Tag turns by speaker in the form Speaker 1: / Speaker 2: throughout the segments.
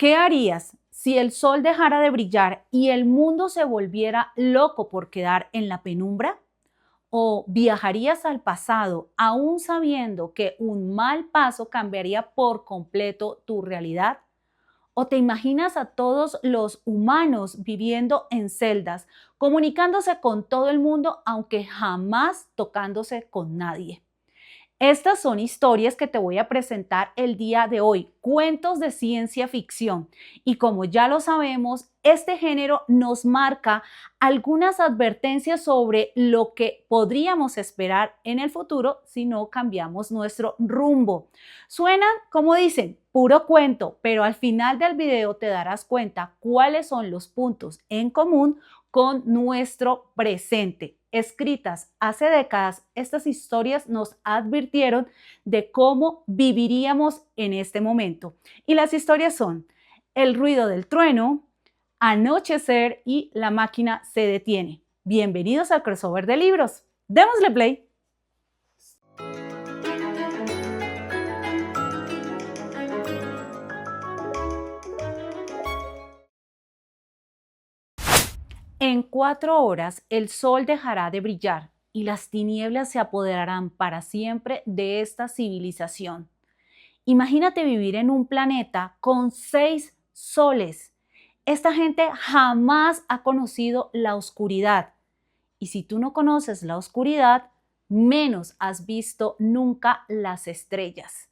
Speaker 1: ¿Qué harías si el sol dejara de brillar y el mundo se volviera loco por quedar en la penumbra? ¿O viajarías al pasado aún sabiendo que un mal paso cambiaría por completo tu realidad? ¿O te imaginas a todos los humanos viviendo en celdas, comunicándose con todo el mundo, aunque jamás tocándose con nadie? Estas son historias que te voy a presentar el día de hoy, cuentos de ciencia ficción. Y como ya lo sabemos, este género nos marca algunas advertencias sobre lo que podríamos esperar en el futuro si no cambiamos nuestro rumbo. Suenan, como dicen, puro cuento, pero al final del video te darás cuenta cuáles son los puntos en común con nuestro presente. Escritas hace décadas, estas historias nos advirtieron de cómo viviríamos en este momento. Y las historias son El ruido del trueno, Anochecer y La máquina se detiene. Bienvenidos al crossover de libros. Démosle play. En 4 horas el sol dejará de brillar y las tinieblas se apoderarán para siempre de esta civilización. Imagínate vivir en un planeta con 6 soles. Esta gente jamás ha conocido la oscuridad. Y si tú no conoces la oscuridad, menos has visto nunca las estrellas.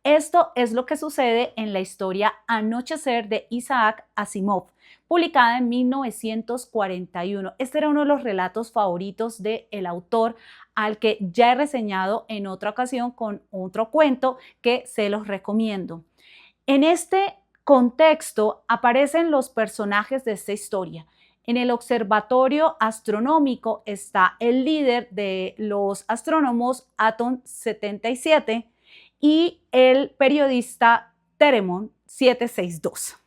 Speaker 1: Esto es lo que sucede en la historia Anochecer de Isaac Asimov, publicada en 1941. Este era uno de los relatos favoritos del autor, al que ya he reseñado en otra ocasión con otro cuento que se los recomiendo. En este contexto aparecen los personajes de esta historia. En el observatorio astronómico está el líder de los astrónomos, Atom 77, y el periodista Teremon 762.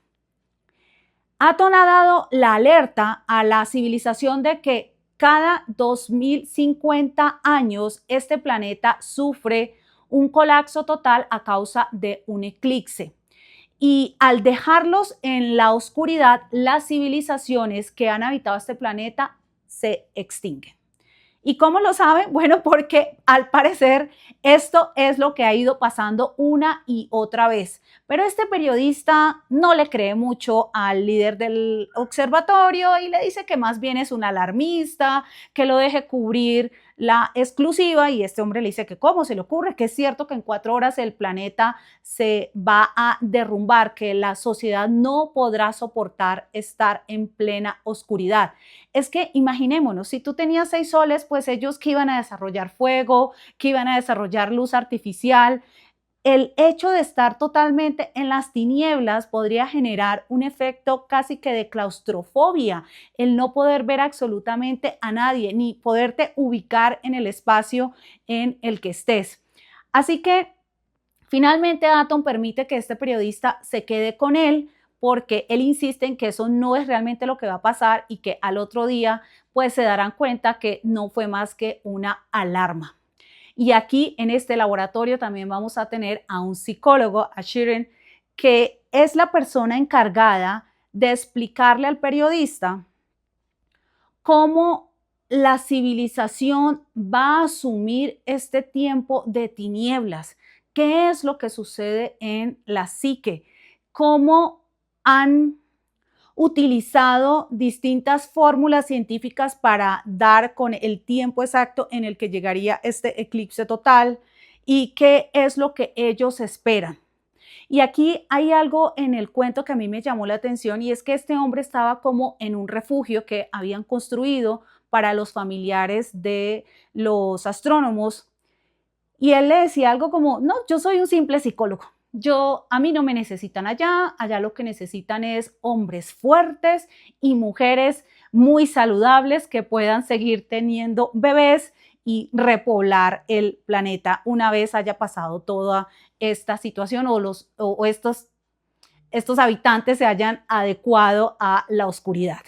Speaker 1: Atom ha dado la alerta a la civilización de que cada 2050 años este planeta sufre un colapso total a causa de un eclipse. Y al dejarlos en la oscuridad, las civilizaciones que han habitado este planeta se extinguen. ¿Y cómo lo saben? Bueno, porque al parecer esto es lo que ha ido pasando una y otra vez. Pero este periodista no le cree mucho al líder del observatorio y le dice que más bien es un alarmista, que lo deje cubrir la exclusiva, y este hombre le dice que cómo se le ocurre, que es cierto que en 4 horas el planeta se va a derrumbar, que la sociedad no podrá soportar estar en plena oscuridad. Es que imaginémonos, si tú tenías 6 soles, pues ellos que iban a desarrollar fuego, que iban a desarrollar luz artificial. El hecho de estar totalmente en las tinieblas podría generar un efecto casi que de claustrofobia, el no poder ver absolutamente a nadie, ni poderte ubicar en el espacio en el que estés. Así que finalmente Atom permite que este periodista se quede con él, porque él insiste en que eso no es realmente lo que va a pasar y que al otro día pues se darán cuenta que no fue más que una alarma. Y aquí en este laboratorio también vamos a tener a un psicólogo, a Shirin, que es la persona encargada de explicarle al periodista cómo la civilización va a asumir este tiempo de tinieblas. ¿Qué es lo que sucede en la psique? ¿Cómo han utilizado distintas fórmulas científicas para dar con el tiempo exacto en el que llegaría este eclipse total y qué es lo que ellos esperan? Y aquí hay algo en el cuento que a mí me llamó la atención, y es que este hombre estaba como en un refugio que habían construido para los familiares de los astrónomos, y él le decía algo como: no, yo soy un simple psicólogo. A mí no me necesitan allá lo que necesitan es hombres fuertes y mujeres muy saludables que puedan seguir teniendo bebés y repoblar el planeta una vez haya pasado toda esta situación, o estos habitantes se hayan adecuado a la oscuridad.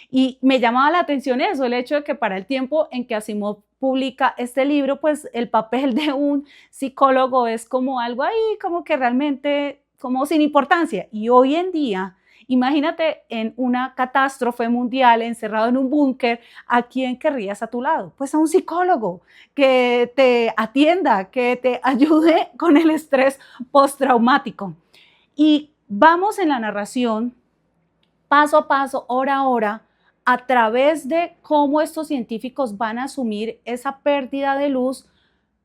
Speaker 1: Y me llamaba la atención eso, el hecho de que para el tiempo en que Asimov publica este libro, pues el papel de un psicólogo es como algo ahí, como que realmente como sin importancia. Y hoy en día, imagínate en una catástrofe mundial, encerrado en un búnker, ¿a quién querrías a tu lado? Pues a un psicólogo que te atienda, que te ayude con el estrés postraumático. Y vamos en la narración paso a paso, hora a hora, a través de cómo estos científicos van a asumir esa pérdida de luz.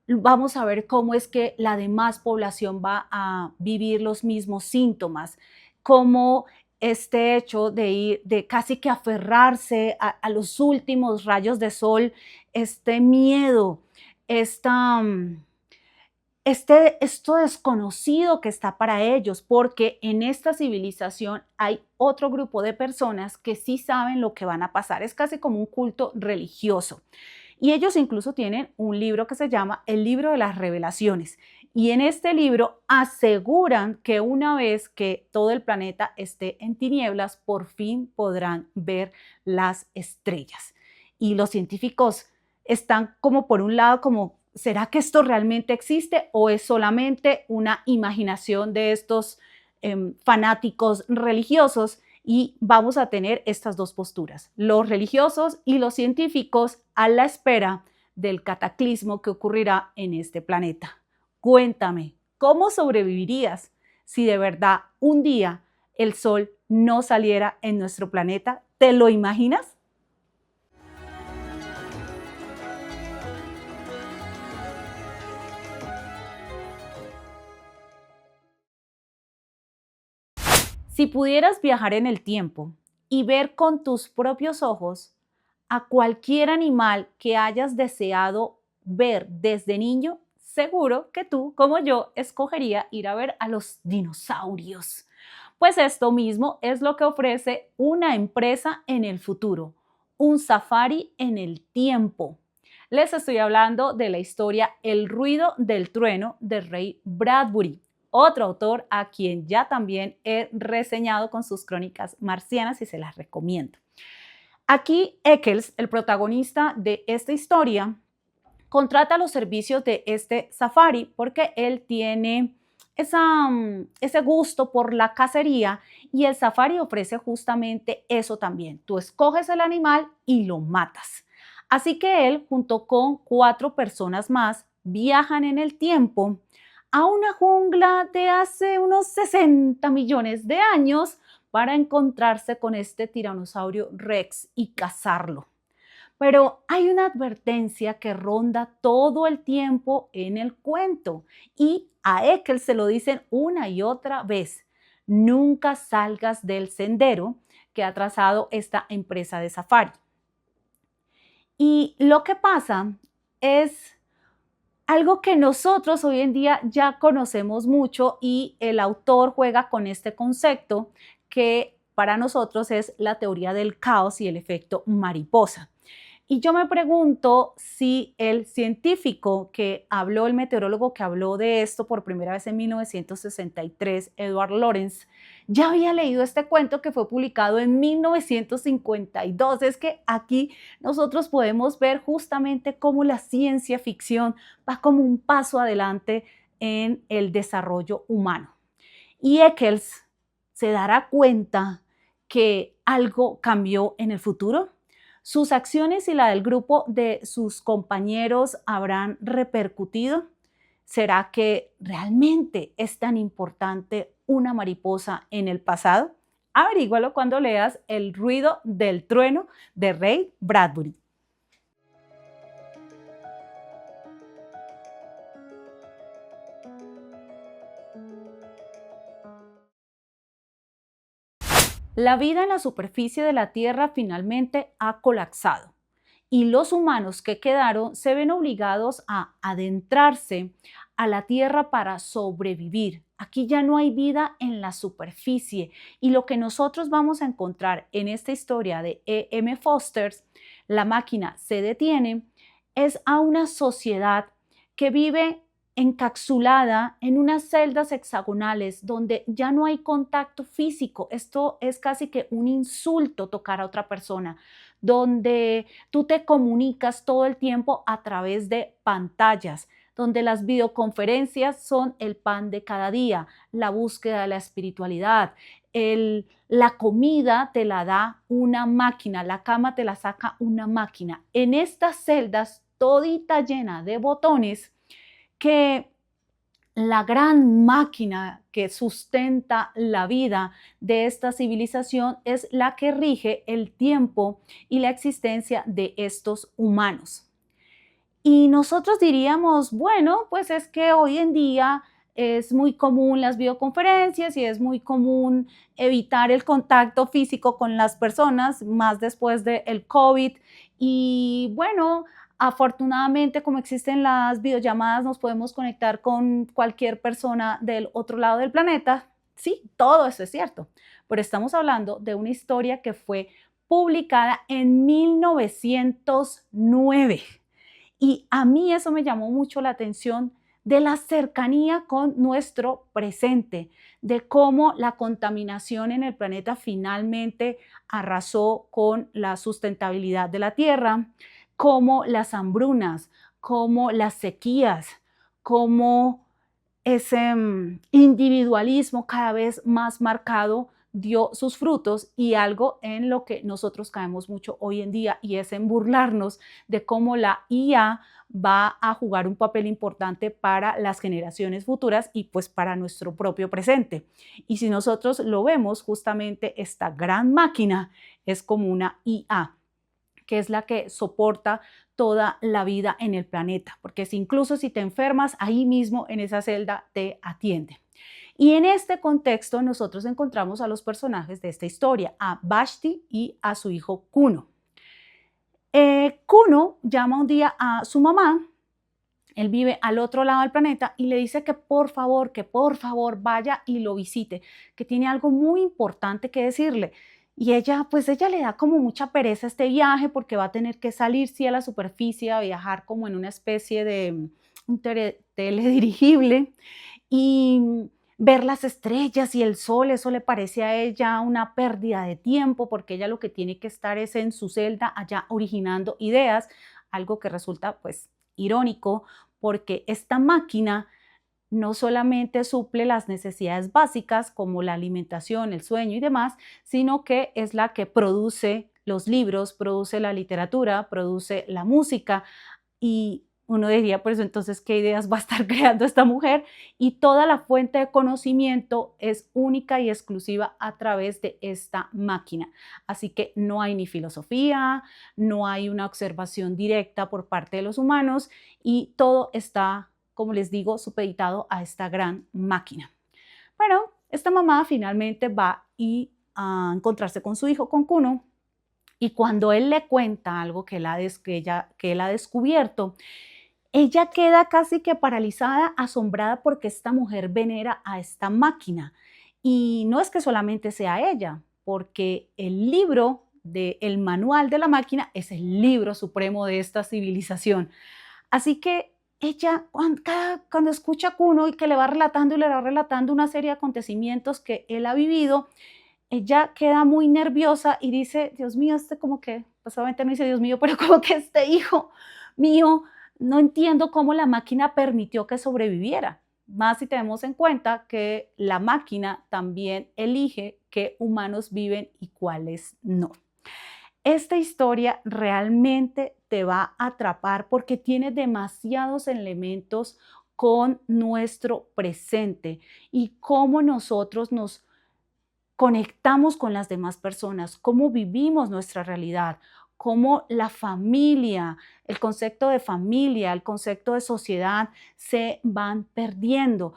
Speaker 1: Vamos a ver cómo es que la demás población va a vivir los mismos síntomas, cómo este hecho de ir, de casi que aferrarse a los últimos rayos de sol, este miedo, esta, esto desconocido que está para ellos, porque en esta civilización hay otro grupo de personas que sí saben lo que van a pasar. Es casi como un culto religioso. Y ellos incluso tienen un libro que se llama el libro de las revelaciones. Y en este libro aseguran que una vez que todo el planeta esté en tinieblas, por fin podrán ver las estrellas. Y los científicos están como por un lado como, ¿será que esto realmente existe o es solamente una imaginación de estos fanáticos religiosos? Y vamos a tener estas dos posturas, los religiosos y los científicos, a la espera del cataclismo que ocurrirá en este planeta. Cuéntame, ¿cómo sobrevivirías si de verdad un día el sol no saliera en nuestro planeta? ¿Te lo imaginas? Si pudieras viajar en el tiempo y ver con tus propios ojos a cualquier animal que hayas deseado ver desde niño, seguro que tú, como yo, escogería ir a ver a los dinosaurios. Pues esto mismo es lo que ofrece una empresa en el futuro, un safari en el tiempo. Les estoy hablando de la historia El ruido del trueno de Ray Bradbury, otro autor a quien ya también he reseñado con sus crónicas marcianas y se las recomiendo. Aquí Eccles, el protagonista de esta historia, contrata los servicios de este safari porque él tiene ese gusto por la cacería y el safari ofrece justamente eso también. Tú escoges el animal y lo matas. Así que él, junto con 4 personas más, viajan en el tiempo a una jungla de hace unos 60 millones de años para encontrarse con este tiranosaurio Rex y cazarlo. Pero hay una advertencia que ronda todo el tiempo en el cuento y a Ekel se lo dicen una y otra vez. Nunca salgas del sendero que ha trazado esta empresa de safari. Y lo que pasa es algo que nosotros hoy en día ya conocemos mucho y el autor juega con este concepto que para nosotros es la teoría del caos y el efecto mariposa. Y yo me pregunto si el científico que habló, el meteorólogo que habló de esto por primera vez en 1963, Edward Lorenz, ya había leído este cuento que fue publicado en 1952. Es que aquí nosotros podemos ver justamente cómo la ciencia ficción va como un paso adelante en el desarrollo humano. Y Eccles se dará cuenta que algo cambió en el futuro. ¿Sus acciones y la del grupo de sus compañeros habrán repercutido? ¿Será que realmente es tan importante una mariposa en el pasado? Averígualo cuando leas El ruido del trueno de Ray Bradbury. La vida en la superficie de la Tierra finalmente ha colapsado y los humanos que quedaron se ven obligados a adentrarse a la Tierra para sobrevivir. Aquí ya no hay vida en la superficie y lo que nosotros vamos a encontrar en esta historia de E.M. Foster, La máquina se detiene, es a una sociedad que vive encapsulada en unas celdas hexagonales donde ya no hay contacto físico. Esto es casi que un insulto tocar a otra persona, donde tú te comunicas todo el tiempo a través de pantallas, donde las videoconferencias son el pan de cada día, la búsqueda de la espiritualidad, la comida te la da una máquina, la cama te la saca una máquina. En estas celdas, todita llena de botones, que la gran máquina que sustenta la vida de esta civilización es la que rige el tiempo y la existencia de estos humanos. Y nosotros diríamos, bueno, pues es que hoy en día es muy común las videoconferencias y es muy común evitar el contacto físico con las personas, más después del COVID. Y bueno, afortunadamente, como existen las videollamadas, nos podemos conectar con cualquier persona del otro lado del planeta. Sí, todo eso es cierto, pero estamos hablando de una historia que fue publicada en 1909. Y a mí eso me llamó mucho la atención de la cercanía con nuestro presente, de cómo la contaminación en el planeta finalmente arrasó con la sustentabilidad de la Tierra, cómo las hambrunas, cómo las sequías, cómo ese individualismo cada vez más marcado dio sus frutos, y algo en lo que nosotros caemos mucho hoy en día, y es en burlarnos de cómo la IA va a jugar un papel importante para las generaciones futuras y pues para nuestro propio presente. Y si nosotros lo vemos, justamente esta gran máquina es como una IA, que es la que soporta toda la vida en el planeta, porque incluso si te enfermas, ahí mismo en esa celda te atienden. Y en este contexto nosotros encontramos a los personajes de esta historia, a Vashti y a su hijo Kuno. Kuno llama un día a su mamá, él vive al otro lado del planeta, y le dice que por favor vaya y lo visite, que tiene algo muy importante que decirle. Y ella le da como mucha pereza este viaje, porque va a tener que salir sí a la superficie, a viajar como en una especie de un teledirigible, y ver las estrellas y el sol, eso le parece a ella una pérdida de tiempo, porque ella lo que tiene que estar es en su celda allá originando ideas, algo que resulta pues irónico, porque esta máquina no solamente suple las necesidades básicas como la alimentación, el sueño y demás, sino que es la que produce los libros, produce la literatura, produce la música. Y uno diría, pues entonces, ¿qué ideas va a estar creando esta mujer? Y toda la fuente de conocimiento es única y exclusiva a través de esta máquina. Así que no hay ni filosofía, no hay una observación directa por parte de los humanos, y todo está, como les digo, supeditado a esta gran máquina. Bueno, esta mamá finalmente va a encontrarse con su hijo, con Kuno, y cuando él le cuenta algo que él ha descubierto, ella queda casi que paralizada, asombrada, porque esta mujer venera a esta máquina. Y no es que solamente sea ella, porque el libro del manual de la máquina es el libro supremo de esta civilización. Así que ella, cuando escucha a Kuno y que le va relatando y le va relatando una serie de acontecimientos que él ha vivido, ella queda muy nerviosa y dice, Dios mío, como que, pues obviamente no dice Dios mío, pero como que este hijo mío, no entiendo cómo la máquina permitió que sobreviviera. Más si tenemos en cuenta que la máquina también elige qué humanos viven y cuáles no. Esta historia realmente te va a atrapar porque tiene demasiados elementos con nuestro presente y cómo nosotros nos conectamos con las demás personas, cómo vivimos nuestra realidad, cómo la familia, el concepto de familia, el concepto de sociedad se van perdiendo,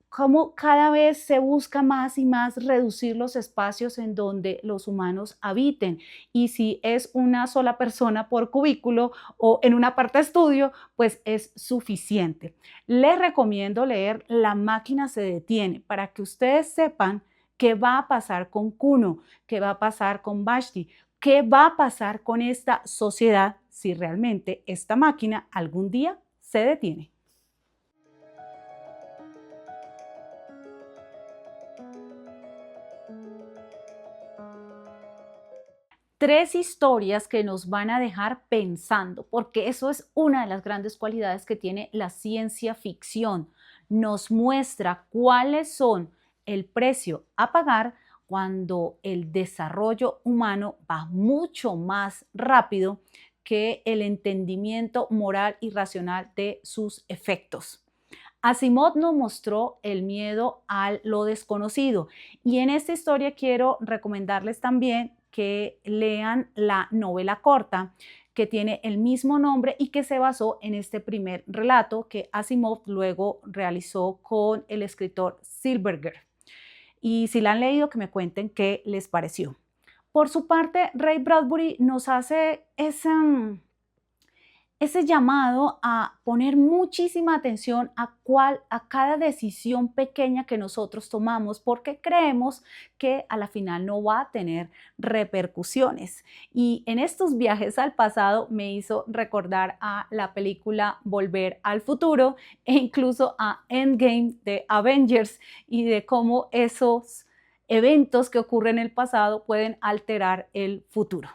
Speaker 1: cómo cada vez se busca más y más reducir los espacios en donde los humanos habiten. Y si es una sola persona por cubículo o en una parte de estudio, pues es suficiente. Les recomiendo leer La máquina se detiene, para que ustedes sepan qué va a pasar con Kuno, qué va a pasar con Vashti, qué va a pasar con esta sociedad si realmente esta máquina algún día se detiene. Tres historias que nos van a dejar pensando, porque eso es una de las grandes cualidades que tiene la ciencia ficción. Nos muestra cuáles son el precio a pagar cuando el desarrollo humano va mucho más rápido que el entendimiento moral y racional de sus efectos. Asimov nos mostró el miedo a lo desconocido y en esta historia quiero recomendarles también que lean la novela corta que tiene el mismo nombre y que se basó en este primer relato que Asimov luego realizó con el escritor Silverberg. Y si la han leído, que me cuenten qué les pareció. Por su parte, Ray Bradbury nos hace ese llamado a poner muchísima atención a cada decisión pequeña que nosotros tomamos porque creemos que a la final no va a tener repercusiones. Y en estos viajes al pasado me hizo recordar a la película Volver al Futuro e incluso a Endgame de Avengers y de cómo esos eventos que ocurren en el pasado pueden alterar el futuro.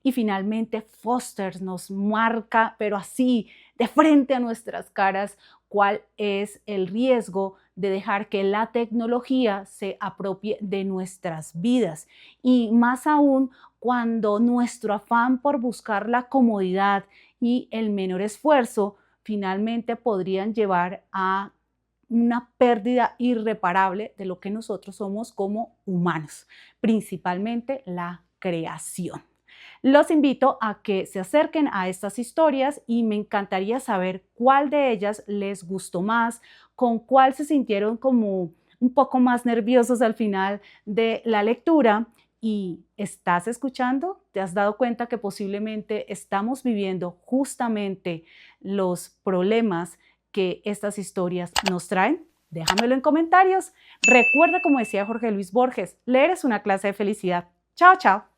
Speaker 1: Y finalmente Foster nos marca, pero así, de frente a nuestras caras, cuál es el riesgo de dejar que la tecnología se apropie de nuestras vidas. Y más aún cuando nuestro afán por buscar la comodidad y el menor esfuerzo finalmente podrían llevar a una pérdida irreparable de lo que nosotros somos como humanos, principalmente la creación. Los invito a que se acerquen a estas historias y me encantaría saber cuál de ellas les gustó más, con cuál se sintieron como un poco más nerviosos al final de la lectura. ¿Y estás escuchando? ¿Te has dado cuenta que posiblemente estamos viviendo justamente los problemas que estas historias nos traen? Déjamelo en comentarios. Recuerda, como decía Jorge Luis Borges, leer es una clase de felicidad. Chao, chao.